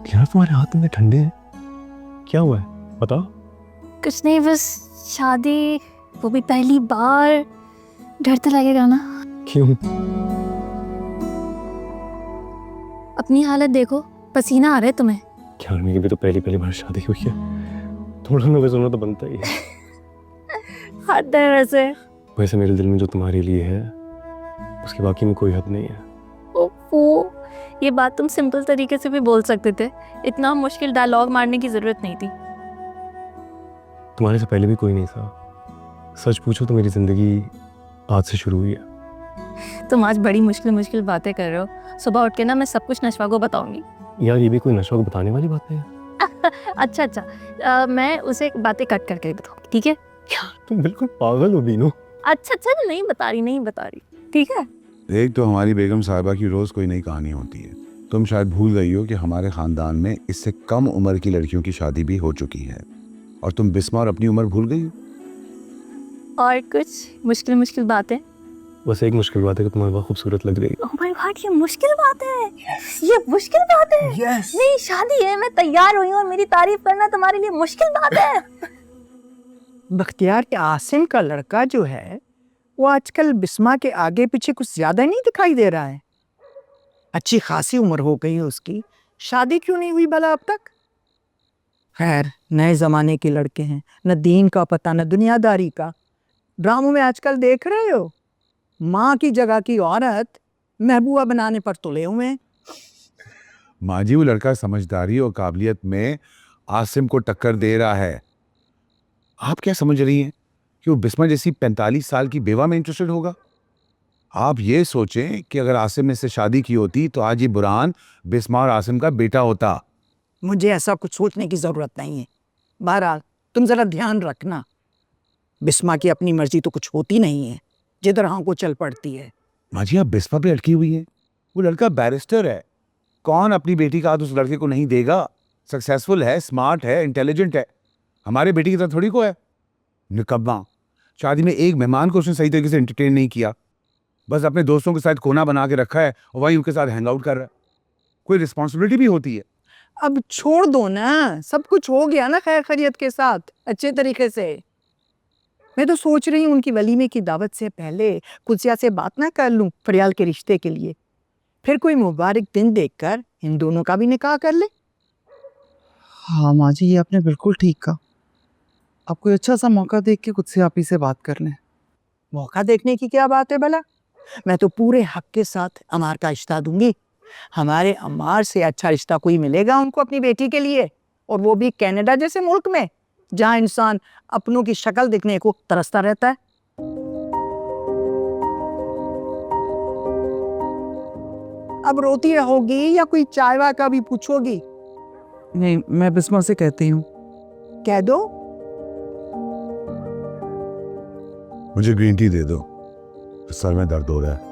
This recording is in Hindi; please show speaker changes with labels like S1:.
S1: यार तुम्हारे हाथ इतने ठंडे हैं, क्या हुआ है बताओ।
S2: कुछ नहीं, बस शादी, वो भी पहली बार, डर तो लगेगा ना।
S1: क्यों?
S2: अपनी हालत देखो, पसीना आ रहा है तुम्हें।
S1: क्या मेरी भी तो पहली बार शादी हुई है, थोड़ा नर्वस होना तो बनता ही है।
S2: हद है वैसे।
S1: वैसे मेरे दिल में जो तुम्हारे लिए है उसके बाकी में कोई हद नहीं है।
S2: ओफो, ये बात तुम सिंपल तरीके से भी बोल सकते थे, इतना मुश्किल डायलॉग मारने की जरूरत नहीं थी।
S1: तुम्हारे से पहले भी कोई नहीं था। सच पूछो तो मेरी जिंदगी आज से शुरू हुई है।
S2: तुम आज बड़ी मुश्किल बातें कर रहे हो। सुबह उठ के ना मैं सब कुछ नशवा को बताऊंगी।
S1: यार ये भी कोई नशा को बताने वाली बात है।
S2: अच्छा, मैं उसे बातें कट करके बताऊंगी, ठीक है?
S1: तुम बिल्कुल पागल हो बीनू।
S2: अच्छा, नहीं बता रही, ठीक है?
S3: एक तो हमारी बेगम साहिबा की रोज कोई नई कहानी होती है। तुम शायद भूल गई हो कि हमारे खानदान में इससे कम उम्र की लड़कियों की शादी भी हो चुकी है, और तुम बिस्मा और अपनी उम्र भूल गई हो।
S2: और कुछ मुश्किल बातें?
S1: बस एक मुश्किल बात है कि तुम्हारी बहुत खूबसूरत लग रही है।
S2: ओह माय गॉड, ये मुश्किल बात है। ये मुश्किल बात है। मेरी शादी है, मैं तैयार हुई हूँ और मेरी तारीफ करना तुम्हारे लिए मुश्किल बात है।
S4: बख्तियार के आसिम का लड़का जो है वो आजकल बिस्मा के आगे पीछे कुछ ज्यादा नहीं दिखाई दे रहा है। अच्छी खासी उम्र हो गई है उसकी, शादी क्यों नहीं हुई भला अब तक? खैर, नए जमाने के लड़के हैं, न दीन का पता न दुनियादारी का। ड्रामों में आजकल देख रहे हो, माँ की जगह की औरत महबूबा बनाने पर तुले हुए हैं।
S3: माँ जी, वो लड़का समझदारी और काबिलियत में आसिम को टक्कर दे रहा है। आप क्या समझ रही हैं कि वो बिस्मा जैसी 45 साल की बेवा में इंटरेस्टेड होगा? आप ये सोचें कि अगर आसिम ने इससे शादी की होती तो आज ये बुरहान बिस्मा और आसिम का बेटा होता।
S4: मुझे ऐसा कुछ सोचने की जरूरत नहीं है। बहरहाल तुम जरा ध्यान रखना, बिस्मा की अपनी मर्जी तो कुछ होती नहीं है, जिधर हाँ को चल पड़ती है।
S3: माँ जी, आप बिस्मा पे अटकी हुई हैं। वो लड़का बैरिस्टर है, कौन अपनी बेटी का हाथ उस लड़के को नहीं देगा? सक्सेसफुल है, स्मार्ट है, इंटेलिजेंट है। हमारे बेटी की तरह थोड़ी को है निकम्मा। शादी में एक मेहमान को उसने सही तरीके से एंटरटेन नहीं किया, बस अपने दोस्तों के साथ कोना बना के रखा है और वहीं उनके साथ हैंग आउट कर रहा है। कोई रिस्पॉन्सिबिलिटी भी होती है।
S4: अब छोड़ दो ना, सब कुछ हो गया ना खैर खैरियत के साथ, अच्छे तरीके से। मैं तो सोच रही हूँ उनकी वलीमे की दावत से पहले कुसिया से बात ना कर लूं फरियाल के रिश्ते के लिए, फिर कोई मुबारक दिन देखकर इन दोनों का भी निकाह कर ले।
S5: हाँ माँ जी, ये आपने बिल्कुल ठीक कहा। आप कोई अच्छा सा मौका देख के कुछ से आप ही से बात कर लें।
S4: मौका देखने की क्या बात है भला? मैं तो पूरे हक के साथ अमार का रिश्ता दूंगी। हमारे अमार से अच्छा रिश्ता कोई मिलेगा उनको अपनी बेटी के लिए, और वो भी कनाडा जैसे मुल्क में, जहां इंसान अपनों की शक्ल देखने को तरसता रहता है। अब रोती रहोगी या कोई चाय वाय का भी पूछोगी?
S5: नहीं, मैं बिस्मा से कहती हूँ।
S4: कह दो।
S3: मुझे ग्रीन टी दे दो, सर में दर्द हो रहा है।